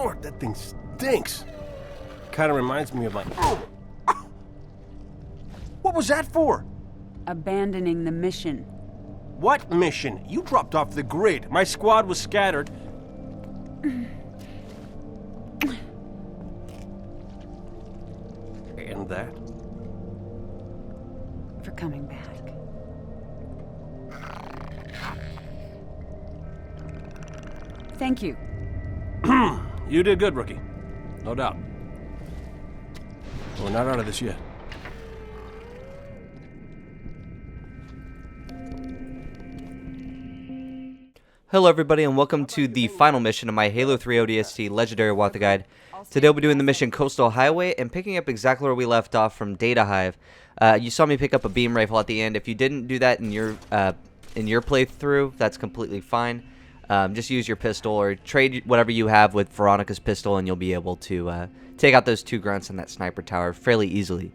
Lord, that thing stinks. Kind of reminds me of my... What was that for? Abandoning the mission. What mission? You dropped off the grid. My squad was scattered. And that? For coming back. Thank you. You did good, rookie. No doubt. We're not out of this yet. Hello everybody and welcome to the final mission of my Halo 3 ODST Legendary Walkthrough Guide. Today we'll be doing the mission Coastal Highway and picking up exactly where we left off from Data Hive. You saw me pick up a beam rifle at the end. If you didn't do that in your playthrough, that's completely fine. Just use your pistol or trade whatever you have with Veronica's pistol and you'll be able to take out those two grunts in that sniper tower fairly easily.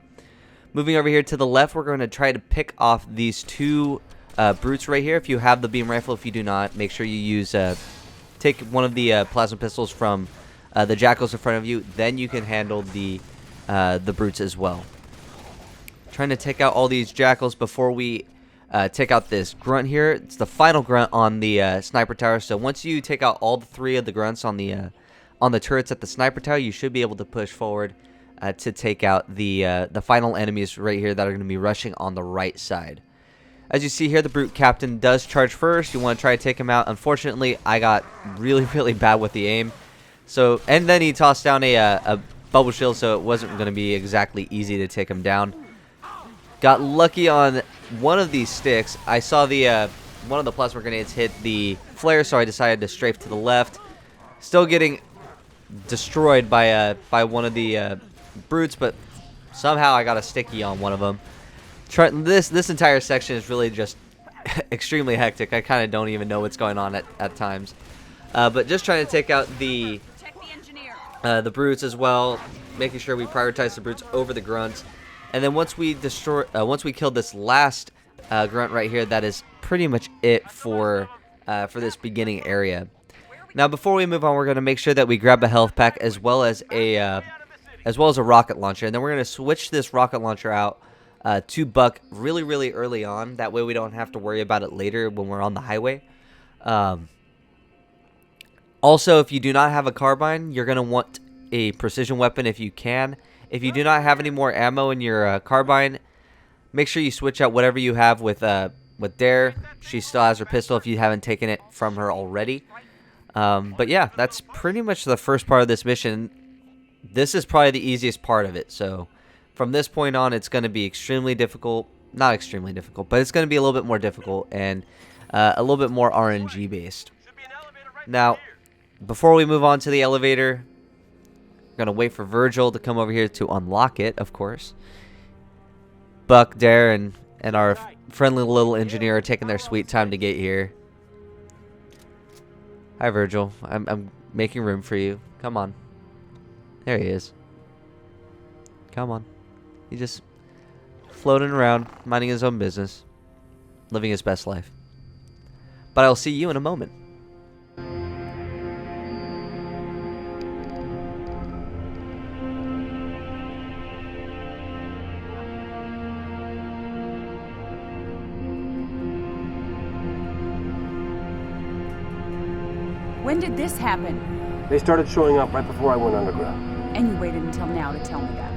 Moving over here to the left, we're going to try to pick off these two brutes right here. If you have the beam rifle, if you do not, make sure you use take one of the plasma pistols from the jackals in front of you, then you can handle the brutes as well. Trying to take out all these jackals before we take out this grunt here. It's the final grunt on the sniper tower, so once you take out all three of the grunts on the turrets at the sniper tower, you should be able to push forward to take out the final enemies right here that are going to be rushing on the right side. As you see here, the brute captain does charge first. You want to try to take him out. Unfortunately, I got really bad with the aim. So, and then he tossed down a bubble shield, so it wasn't going to be exactly easy to take him down. Got lucky on one of these sticks. I saw the one of the plasma grenades hit the flare, so I decided to strafe to the left. Still getting destroyed by one of the brutes, but somehow I got a sticky on one of them. This entire section is really just extremely hectic. I kind of don't even know what's going on at times. But just trying to take out the brutes as well, making sure we prioritize the brutes over the grunts. And then once we kill this last grunt right here, that is pretty much it for this beginning area. Now, before we move on, we're going to make sure that we grab a health pack as well as a rocket launcher, and then we're going to switch this rocket launcher out to Buck really early on. That way we don't have to worry about it later when we're on the highway. Also, if you do not have a carbine, you're going to want a precision weapon if you can. If you do not have any more ammo in your carbine, make sure you switch out whatever you have with Dare. She still has her pistol if you haven't taken it from her already. But yeah, that's pretty much the first part of this mission. This is probably the easiest part of it, so from this point on, it's going to be extremely difficult. Not extremely difficult, but it's going to be a little bit more difficult and a little bit more RNG based. Now, before we move on to the elevator, we're going to wait for Virgil to come over here to unlock it, of course. Buck, Dare, and our friendly little engineer are taking their sweet time to get here. Hi, Virgil. I'm making room for you. Come on. There he is. Come on. He's just floating around, minding his own business, living his best life. But I'll see you in a moment. When did this happen? They started showing up right before I went underground. And you waited until now to tell me that.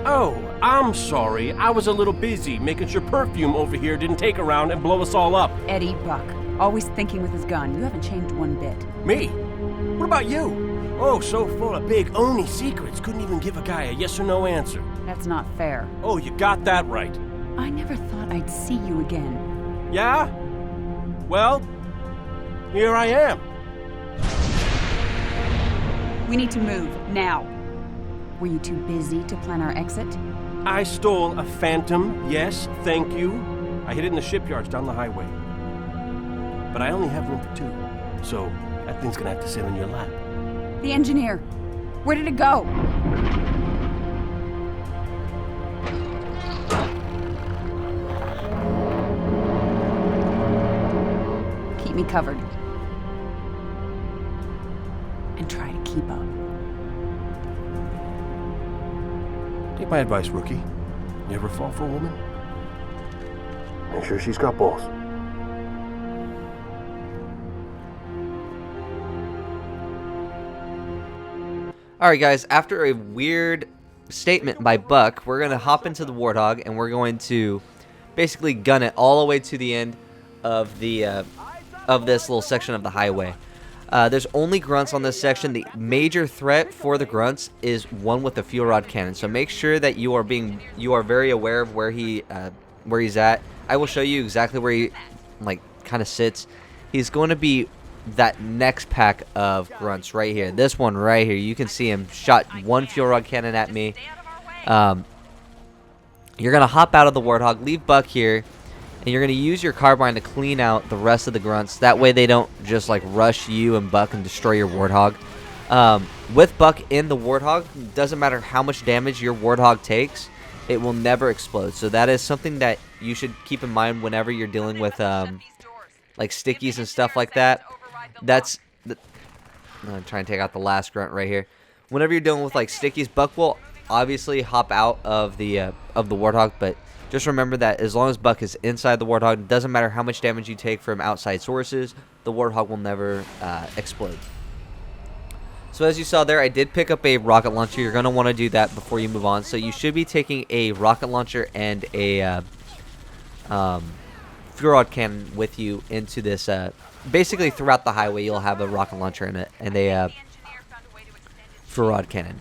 Oh, I'm sorry. I was a little busy making sure Perfume over here didn't take around and blow us all up. Eddie Buck, always thinking with his gun. You haven't changed one bit. Me? What about you? Oh, so full of big Oni secrets. Couldn't even give a guy a yes or no answer. That's not fair. Oh, you got that right. I never thought I'd see you again. Yeah? Well, here I am. We need to move, now. Were you too busy to plan our exit? I stole a Phantom, yes, thank you. I hid it in the shipyards down the highway. But I only have room for two, so that thing's gonna have to sit in your lap. The engineer, where did it go? Keep me covered. And try to keep up. Take my advice, rookie. Never fall for a woman. Make sure she's got balls. Alright guys, after a weird statement by Buck, we're going to hop into the Warthog and we're going to basically gun it all the way to the end of the of this little section of the highway. There's only grunts on this section. The major threat for the grunts is one with the fuel rod cannon. So make sure that you are very aware of where he's at. I will show you exactly where he kind of sits. He's going to be that next pack of grunts right here. This one right here. You can see him shot one fuel rod cannon at me. You're going to hop out of the Warthog, leave Buck here, and you're going to use your carbine to clean out the rest of the grunts. That way they don't just rush you and Buck and destroy your Warthog. With Buck in the Warthog, doesn't matter how much damage your Warthog takes, it will never explode. So that is something that you should keep in mind whenever you're dealing with stickies and stuff like that. I'm trying to take out the last grunt right here. Whenever you're dealing with stickies, Buck will obviously hop out of the Warthog, but just remember that as long as Buck is inside the Warthog, it doesn't matter how much damage you take from outside sources, the Warthog will never explode. So as you saw there, I did pick up a rocket launcher. You're going to want to do that before you move on. So you should be taking a rocket launcher and a fuel rod cannon with you into this. Basically, throughout the highway, you'll have a rocket launcher and a fuel rod cannon.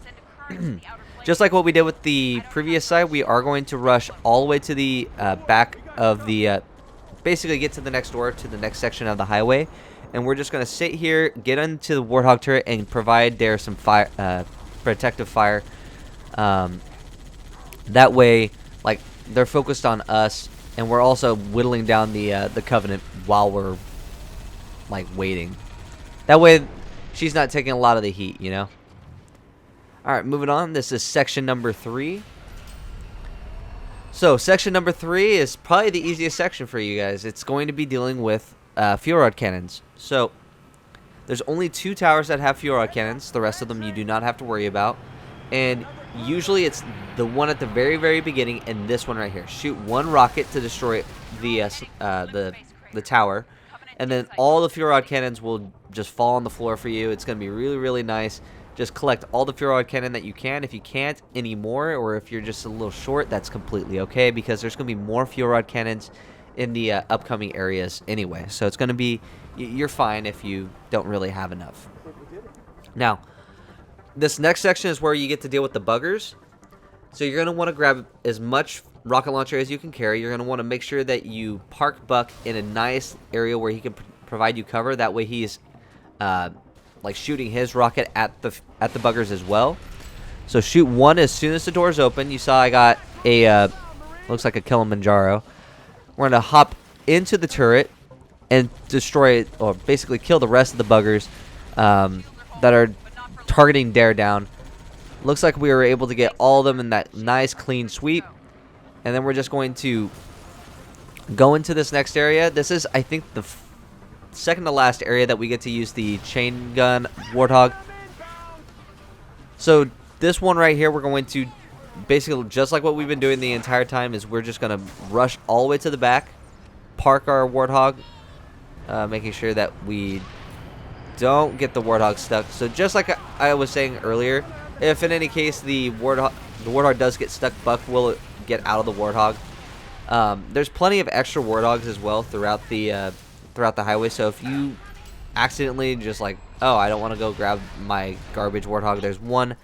Just like what we did with the previous side, we are going to rush all the way to the back of the, basically get to the next door, to the next section of the highway. And we're just going to sit here, get into the Warthog turret, and provide there some fire, protective fire. That way, they're focused on us, and we're also whittling down the Covenant while we're, waiting. That way, she's not taking a lot of the heat, you know? Alright, moving on. This is section number 3. So, section number 3 is probably the easiest section for you guys. It's going to be dealing with fuel rod cannons. So, there's only 2 towers that have fuel rod cannons. The rest of them you do not have to worry about. And usually it's the one at the very, very beginning and this one right here. Shoot one rocket to destroy the tower. And then all the fuel rod cannons will just fall on the floor for you. It's going to be really, really nice. Just collect all the fuel rod cannon that you can. If you can't anymore, or if you're just a little short, that's completely okay, because there's going to be more fuel rod cannons in the upcoming areas anyway. So it's going to be, you're fine if you don't really have enough. Now, this next section is where you get to deal with the buggers. So you're going to want to grab as much rocket launcher as you can carry. You're going to want to make sure that you park Buck in a nice area where he can provide you cover. That way he's shooting his rocket at the buggers as well. So shoot one as soon as the doors open. You saw I got a looks like a Kilimanjaro. We're gonna hop into the turret and destroy it, or basically kill the rest of the buggers that are targeting Dare down. Looks like we were able to get all of them in that nice clean sweep, and then we're just going to go into this next area. This is, I think, the second to last area that we get to use the chain gun Warthog. So this one right here, we're going to basically, just like what we've been doing the entire time, is we're just going to rush all the way to the back, park our Warthog, making sure that we don't get the Warthog stuck. So just like I was saying earlier, if in any case the Warthog does get stuck, Buck will get out of the Warthog. There's plenty of extra Warthogs as well throughout the highway. So if you accidentally just oh, I don't want to go grab my garbage Warthog, there's one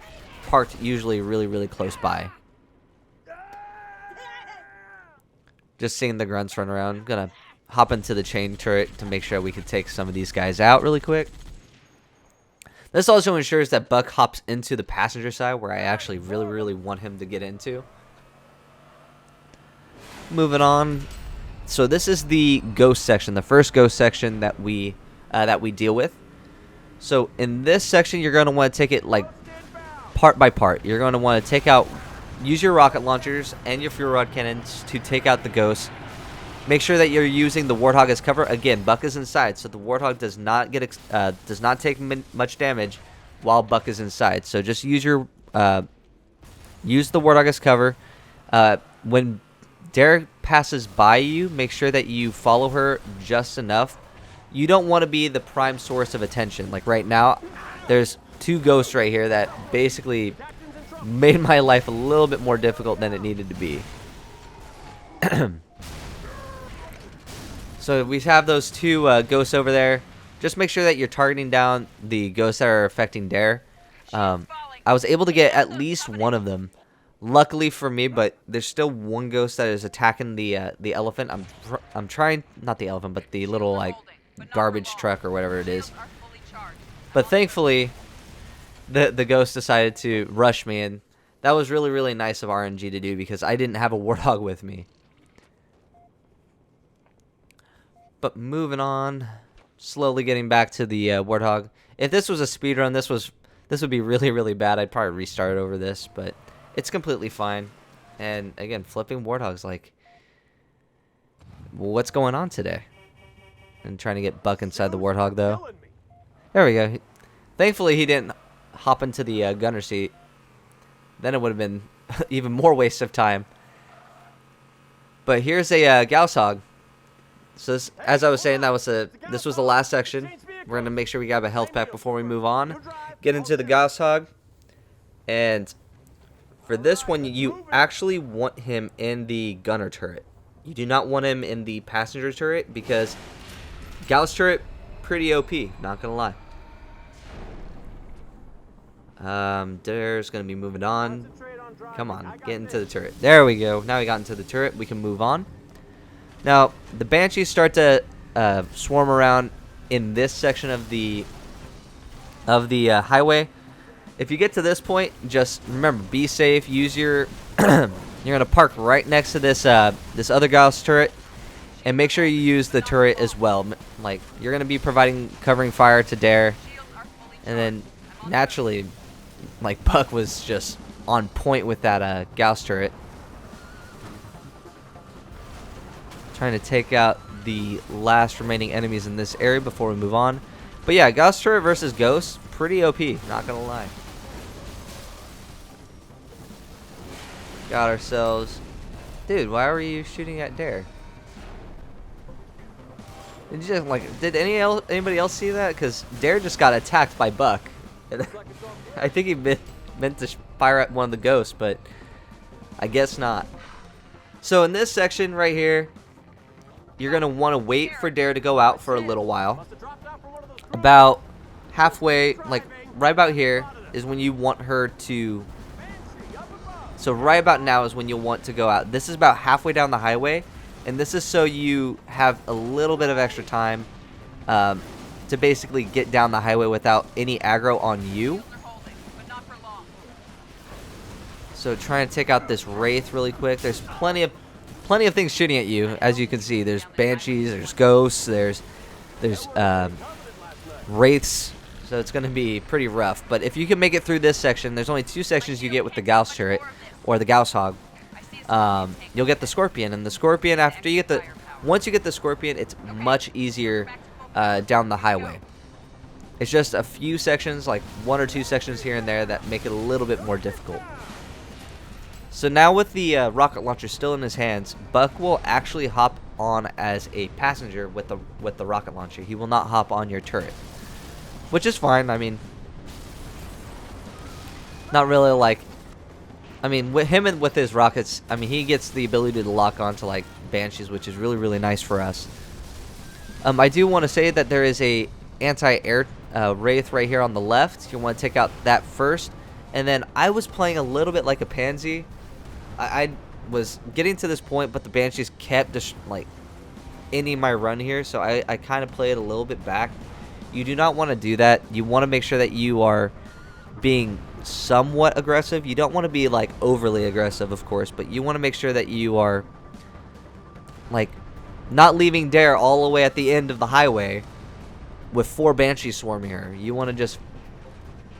parked usually really, really close by. Just seeing the grunts run around. I'm gonna hop into the chain turret to make sure we can take some of these guys out really quick. This also ensures that Buck hops into the passenger side, where I actually really, really want him to get into. Moving on. So this is the ghost section, the first ghost section that we deal with. So in this section, you're going to want to take it part by part. You're going to want to use your rocket launchers and your fuel rod cannons to take out the ghosts. Make sure that you're using the Warthog as cover. Again, Buck is inside, so the Warthog does not take much damage while Buck is inside. So just use your use the Warthog as cover. When Dare passes by you, make sure that you follow her just enough. You don't want to be the prime source of attention. Like right now, there's two ghosts right here that basically made my life a little bit more difficult than it needed to be. So we have those two ghosts over there. Just make sure that you're targeting down the ghosts that are affecting Dare. I was able to get at least one of them, luckily for me, but there's still one ghost that is attacking the elephant. I'm trying, not the elephant, but the little like garbage truck or whatever it is. But thankfully, the ghost decided to rush me, and that was really, really nice of RNG to do because I didn't have a Warthog with me. But moving on, slowly getting back to the Warthog. If this was a speedrun, this would be really, really bad. I'd probably restart over this, but it's completely fine. And again, flipping Warthogs, like, what's going on today? And trying to get Buck inside the Warthog, though. There we go. Thankfully, he didn't hop into the gunner seat. Then it would have been even more waste of time. But here's a Gauss Hog. So this, as I was saying, this was the last section. We're going to make sure we grab a health pack before we move on. Get into the Gauss Hog. And for this one, you actually want him in the gunner turret. You do not want him in the passenger turret because Gauss turret, pretty OP, not going to lie. Dare's going to be moving on. Come on, get into the turret. There we go. Now we got into the turret. We can move on. Now, the Banshees start to swarm around in this section of the highway. If you get to this point, just remember, be safe. Use your you're gonna park right next to this this other Gauss turret, and make sure you use the turret as well. Like, you're gonna be covering fire to Dare, and then naturally, like, Buck was just on point with that Gauss turret. Trying to take out the last remaining enemies in this area before we move on. But yeah, Gauss turret versus Ghost, pretty OP, not gonna lie. Got ourselves... Dude, why were you shooting at Dare? Did you just, like, did anybody else see that? Because Dare just got attacked by Buck. I think he meant to fire at one of the ghosts, but I guess not. So in this section right here, you're going to want to wait for Dare to go out for a little while. About halfway, like right about here, is when you want her to... So right about now is when you'll want to go out. This is about halfway down the highway, and this is so you have a little bit of extra time to basically get down the highway without any aggro on you. So trying to take out this Wraith really quick. There's plenty of things shooting at you, as you can see. There's Banshees, there's Ghosts, there's Wraiths, so it's going to be pretty rough. But if you can make it through this section, there's only 2 sections you get with the Gauss turret, or the Gauss Hog. You'll get the Scorpion, and the Scorpion, once you get the Scorpion, it's much easier down the highway. It's just a few sections, like 1 or 2 sections here and there, that make it a little bit more difficult. So now with the rocket launcher still in his hands, Buck will actually hop on as a passenger with the rocket launcher. He will not hop on your turret, which is fine. I mean, not really like... I mean, with him and with his rockets, I mean, he gets the ability to lock on to, like, Banshees, which is really, really nice for us. I do want to say that there is a anti-air Wraith right here on the left. You want to take out that first. And then I was playing a little bit like a pansy. I was getting to this point, but the Banshees kept just, like, ending my run here. So I kind of played a little bit back. You do not want to do that. You want to make sure that you are being somewhat aggressive. You don't want to be, like, overly aggressive, of course, but you want to make sure that you are, like, not leaving Dare all the way at the end of the highway with 4 Banshees swarming her. You want to just,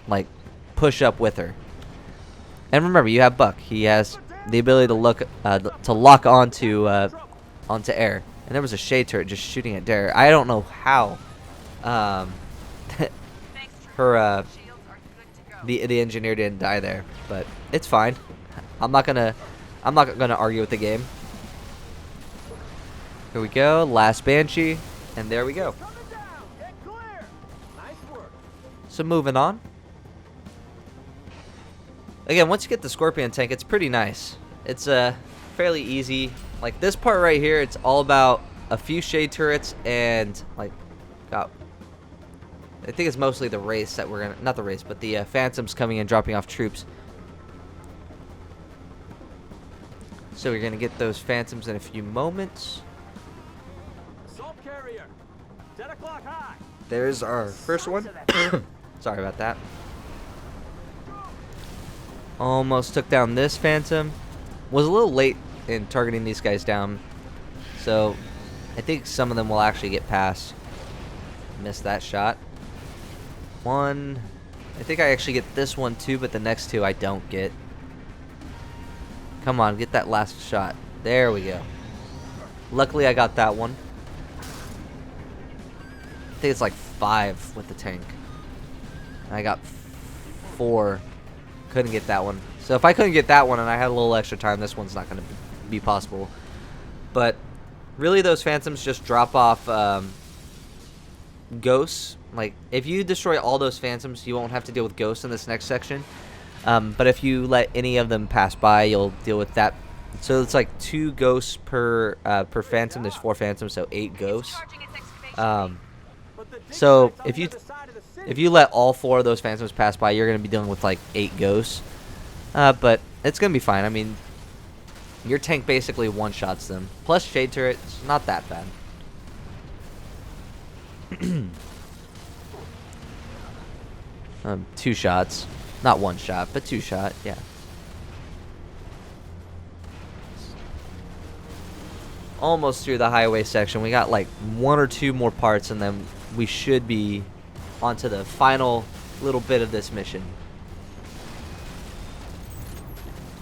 like, push up with her. And remember, you have Buck. He has the ability to lock onto air. And there was a shade turret just shooting at Dare. I don't know how her the engineer didn't die there, but it's fine. I'm not gonna argue with the game. Here we go, last Banshee, and there we go. So moving on. Again, once you get the Scorpion tank, it's pretty nice. It's fairly easy. Like this part right here, it's all about a few shade turrets and like, I think it's mostly the race that we're gonna, not the race, but the Phantoms coming and dropping off troops. So we're gonna get those Phantoms in a few moments. Assault carrier, 10 o'clock high. There's our first one. Sorry about that. Almost took down this Phantom. Was a little late in targeting these guys down, so I think some of them will actually get past. Missed that shot. One. I think I actually get this one too, but the next two I don't get. Come on, get that last shot. There we go. Luckily I got that one. I think it's like 5 with the tank. I got 4. Couldn't get that one. So if I couldn't get that one and I had a little extra time, this one's not going to be possible. But really those Phantoms just drop off ghosts. Like if you destroy all those Phantoms, you won't have to deal with ghosts in this next section. But if you let any of them pass by, you'll deal with that. So it's like 2 ghosts per Phantom. There's 4 Phantoms, so 8 ghosts. So if you let all 4 of those Phantoms pass by, you're going to be dealing with like 8 ghosts. But it's going to be fine. I mean, your tank basically one-shots them. Plus shade turret, it's not that bad. 2 shots. Not 1 shot, but 2 shot, yeah. Almost through the highway section. We got like 1 or 2 more parts, and then we should be onto the final little bit of this mission.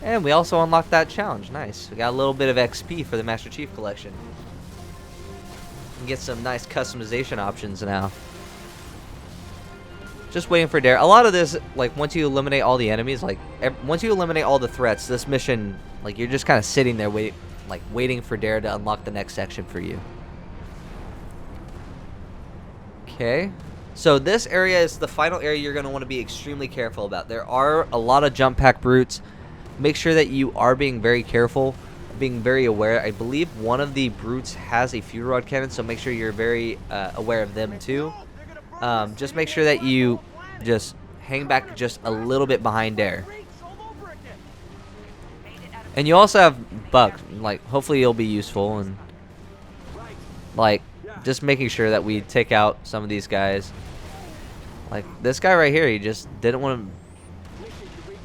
And we also unlocked that challenge. Nice. We got a little bit of XP for the Master Chief Collection. We can get some nice customization options now. Just waiting for Dare. A lot of this, like, once you eliminate all the enemies, like, once you eliminate all the threats, this mission, like, you're just kind of sitting there waiting for Dare to unlock the next section for you. Okay. So this area is the final area you're going to want to be extremely careful about. There are a lot of jump pack brutes. Make sure that you are being very careful, being very aware. I believe one of the brutes has a fuel rod cannon, so make sure you're very aware of them too. Just make sure that you just hang back just a little bit behind Dare. And you also have Buck. Like, hopefully you'll be useful, and like just making sure that we take out some of these guys. Like this guy right here, he just didn't want to.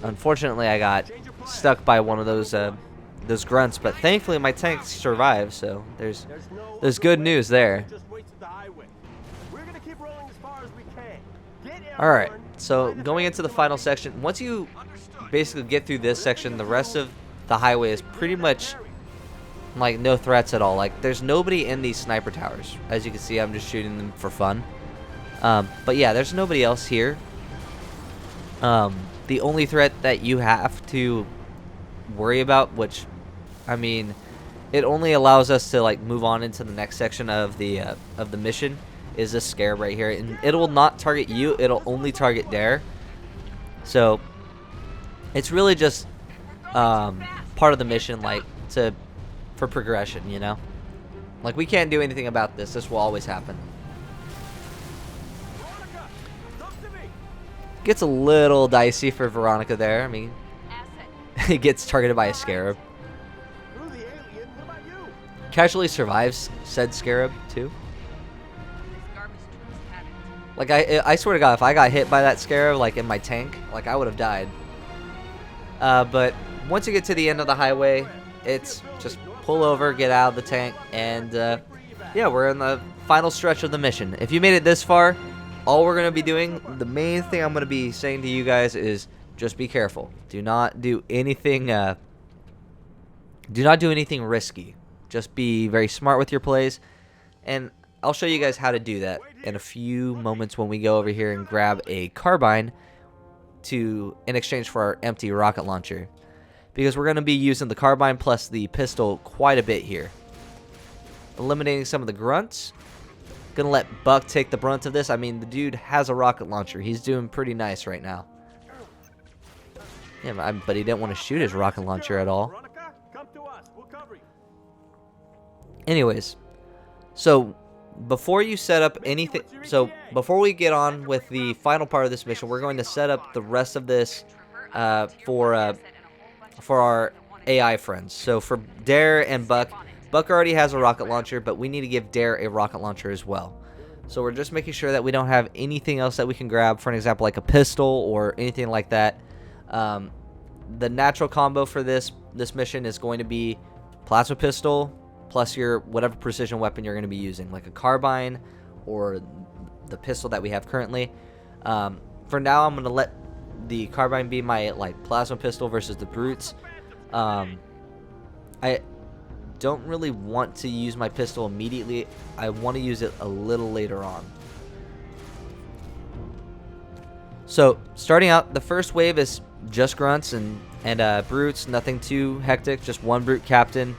Unfortunately, I got stuck by one of those grunts, but thankfully my tank survived. So there's good news there. All right, so going into the final section, once you basically get through this section, the rest of the highway is pretty much like no threats at all. Like there's nobody in these sniper towers. As you can see, I'm just shooting them for fun. But yeah, there's nobody else here. The only threat that you have to worry about, which, I mean, it only allows us to like move on into the next section of the mission, is this scarab right here, and it will not target you. It'll only target Dare. So it's really just part of the mission, like for progression, you know. Like we can't do anything about this. This will always happen. Gets a little dicey for Veronica there. I mean, he gets targeted by a scarab. Casually survives said scarab too. Like I swear to God, if I got hit by that scarab like in my tank, like I would have died. But once you get to the end of the highway, it's just pull over, get out of the tank, and yeah, we're in the final stretch of the mission. If you made it this far, all we're going to be doing, the main thing I'm going to be saying to you guys is just be careful. Do not do anything risky. Just be very smart with your plays, and I'll show you guys how to do that in a few moments when we go over here and grab a carbine in exchange for our empty rocket launcher, because we're going to be using the carbine plus the pistol quite a bit here. Eliminating some of the grunts. Gonna let Buck take the brunt of this. I mean, the dude has a rocket launcher. He's doing pretty nice right now. Yeah, but he didn't want to shoot his rocket launcher at all. Anyways, so before you set up anything, so before we get on with the final part of this mission, we're going to set up the rest of this for our AI friends. So for Dare and Buck, Buck already has a rocket launcher, but we need to give Dare a rocket launcher as well. So we're just making sure that we don't have anything else that we can grab, for an example, like a pistol or anything like that. The natural combo for this mission is going to be plasma pistol plus your whatever precision weapon you're going to be using, like a carbine or the pistol that we have currently. For now, I'm going to let the carbine be my plasma pistol versus the brutes. I don't really want to use my pistol immediately. I want to use it a little later on. So starting out, the first wave is just grunts and brutes, nothing too hectic, just one brute captain,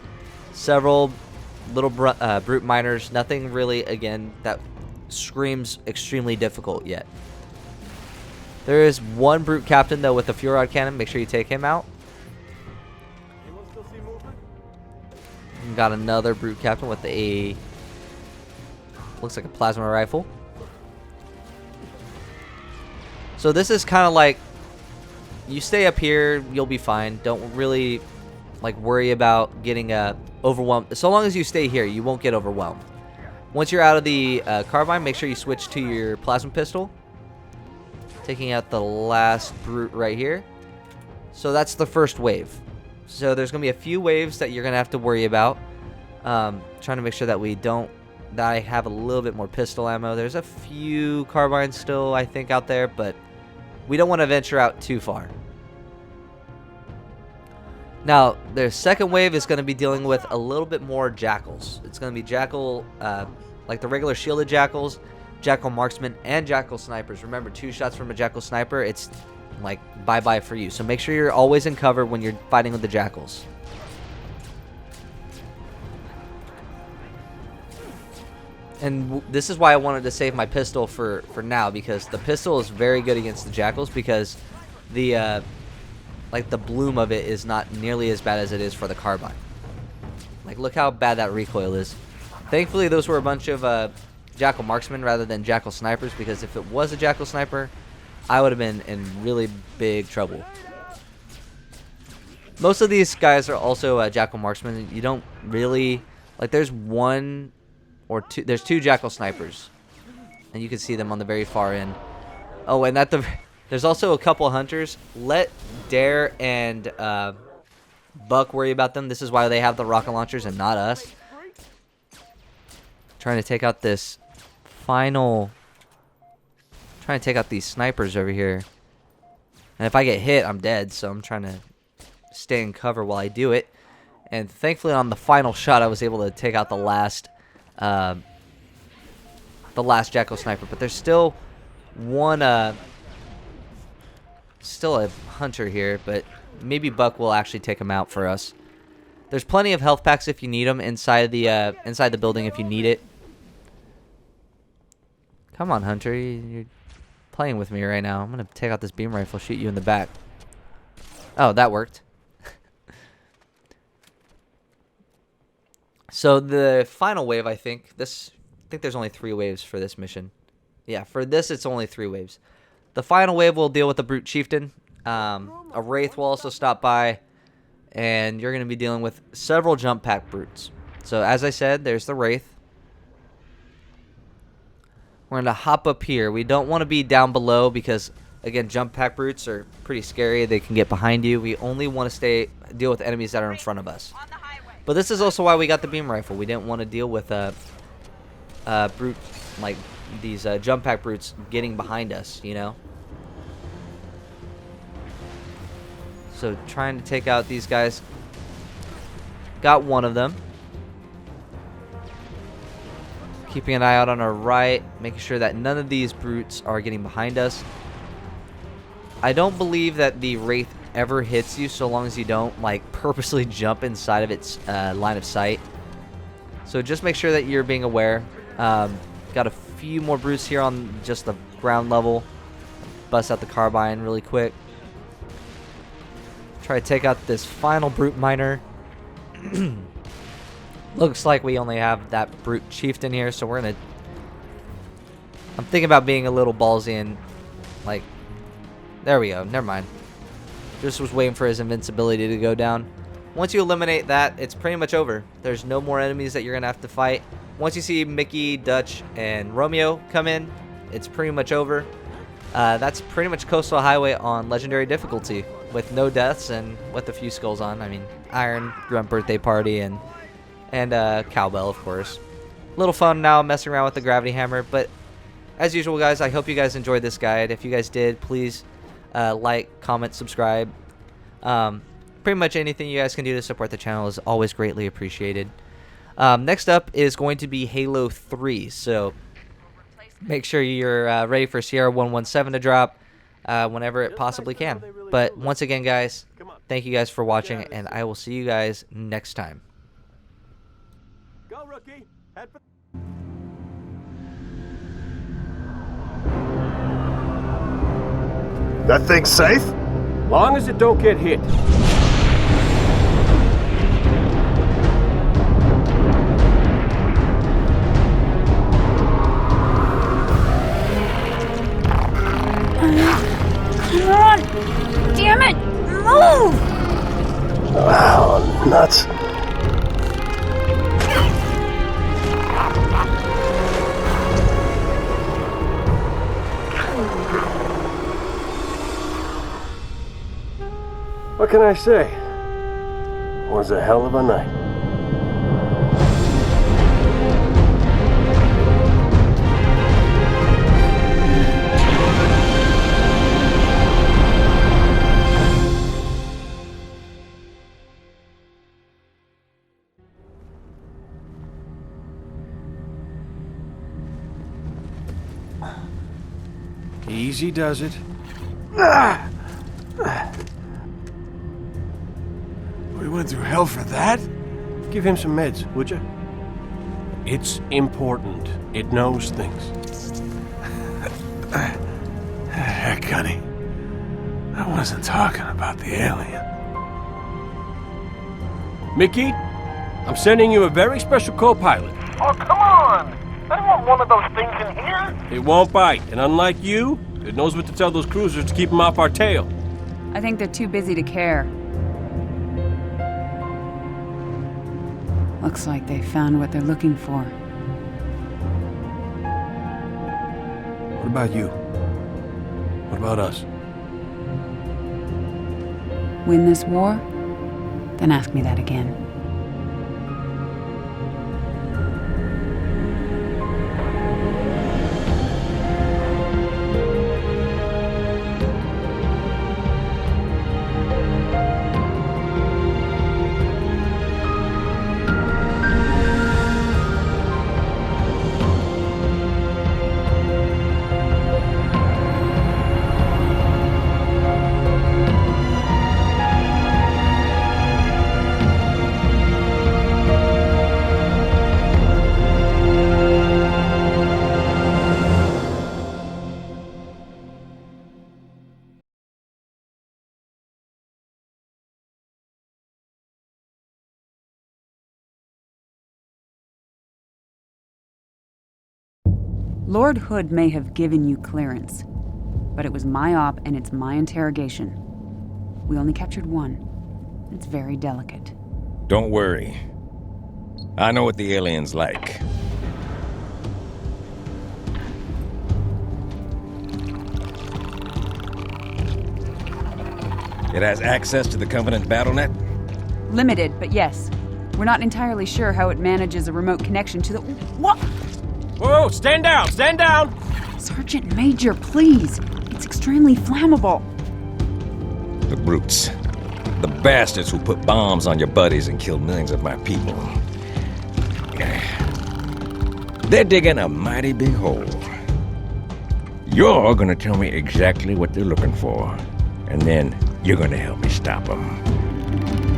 several little brute miners, nothing really, again, that screams extremely difficult yet. There is one brute captain though with a fuel rod cannon. Make sure you take him out. Got another brute captain with a, looks like a plasma rifle. So this is kind of like, you stay up here, you'll be fine. Don't really worry about getting overwhelmed. So long as you stay here, you won't get overwhelmed. Once you're out of the carbine, make sure you switch to your plasma pistol. Taking out the last brute right here. So that's the first wave. So there's going to be a few waves that you're going to have to worry about. Trying to make sure that that I have a little bit more pistol ammo. There's a few carbines still, I think, out there, but we don't want to venture out too far. Now, the second wave is going to be dealing with a little bit more jackals. It's going to be jackal, like the regular shielded jackals, jackal marksmen, and jackal snipers. Remember, 2 shots from a jackal sniper, it's like bye-bye for you. So make sure you're always in cover when you're fighting with the jackals. And this is why I wanted to save my pistol for now, because the pistol is very good against the jackals, because the the bloom of it is not nearly as bad as it is for the carbine. Look how bad that recoil is. Thankfully, those were a bunch of jackal marksmen rather than jackal snipers, because if it was a jackal sniper, I would have been in really big trouble. Most of these guys are also jackal marksmen. You don't really there's one or two. There's 2 jackal snipers, and you can see them on the very far end. Oh, and there's also a couple hunters. Let Dare and Buck worry about them. This is why they have the rocket launchers and not us. Trying to take out this final. Trying to take out these snipers over here. And if I get hit, I'm dead. So I'm trying to stay in cover while I do it. And thankfully, on the final shot, I was able to take out the last jackal sniper. But there's still one, still a hunter here. But maybe Buck will actually take him out for us. There's plenty of health packs if you need them inside the building if you need it. Come on, Hunter. You're playing with me right now. I'm going to take out this beam rifle, shoot you in the back. Oh, that worked. So the final wave, I think there's only 3 waves for this mission. Yeah, for this, it's only 3 waves. The final wave will deal with the Brute Chieftain. A Wraith will also stop by. And you're going to be dealing with several jump pack brutes. So as I said, there's the Wraith. We're going to hop up here. We don't want to be down below because, again, jump pack brutes are pretty scary. They can get behind you. We only want to deal with enemies that are in front of us. But this is also why we got the beam rifle. We didn't want to deal with brute, like these jump pack brutes getting behind us, you know. So trying to take out these guys. Got one of them. Keeping an eye out on our right. Making sure that none of these brutes are getting behind us. I don't believe that the Wraith ever hits you so long as you don't, like, purposely jump inside of its line of sight. So just make sure that you're being aware. Got a few more brutes here on just the ground level. Bust out the carbine really quick. Try to take out this final brute miner. Looks like we only have that brute chieftain here, so we're gonna... I'm thinking about being a little ballsy and, like... There we go, never mind. Just was waiting for his invincibility to go down. Once you eliminate that, it's pretty much over. There's no more enemies that you're gonna have to fight. Once you see Mickey, Dutch, and Romeo come in, it's pretty much over. That's pretty much Coastal Highway on Legendary difficulty, with no deaths and with a few skulls on. I mean, Iron, Grunt Birthday Party, and Cowbell, of course. A little fun now messing around with the Gravity Hammer, but as usual, guys, I hope you guys enjoyed this guide. If you guys did, please like, comment, subscribe. Pretty much anything you guys can do to support the channel is always greatly appreciated. Next up is going to be Halo 3, so make sure you're ready for Sierra 117 to drop whenever it possibly can. But once again, guys, thank you guys for watching, and I will see you guys next time. Go, rookie. Head for... That thing's safe? Long as it don't get hit. Come on! Damn it! Move! Oh, nuts. What can I say? Was a hell of a night. Easy does it. We went through hell for that? Give him some meds, would you? It's important. It knows things. Heck, honey. I wasn't talking about the alien. Mickey, I'm sending you a very special co-pilot. Oh, come on! I don't want one of those things in here! It won't bite, and unlike you, it knows what to tell those cruisers to keep them off our tail. I think they're too busy to care. Looks like they found what they're looking for. What about you? What about us? Win this war? Then ask me that again. Lord Hood may have given you clearance, but it was my op and it's my interrogation. We only captured one. It's very delicate. Don't worry. I know what the alien's like. It has access to the Covenant BattleNet? Limited, but yes. We're not entirely sure how it manages a remote connection to the... What? Whoa, stand down, stand down! Sergeant Major, please. It's extremely flammable. The brutes. The bastards who put bombs on your buddies and killed millions of my people. They're digging a mighty big hole. You're gonna tell me exactly what they're looking for. And then you're gonna help me stop them.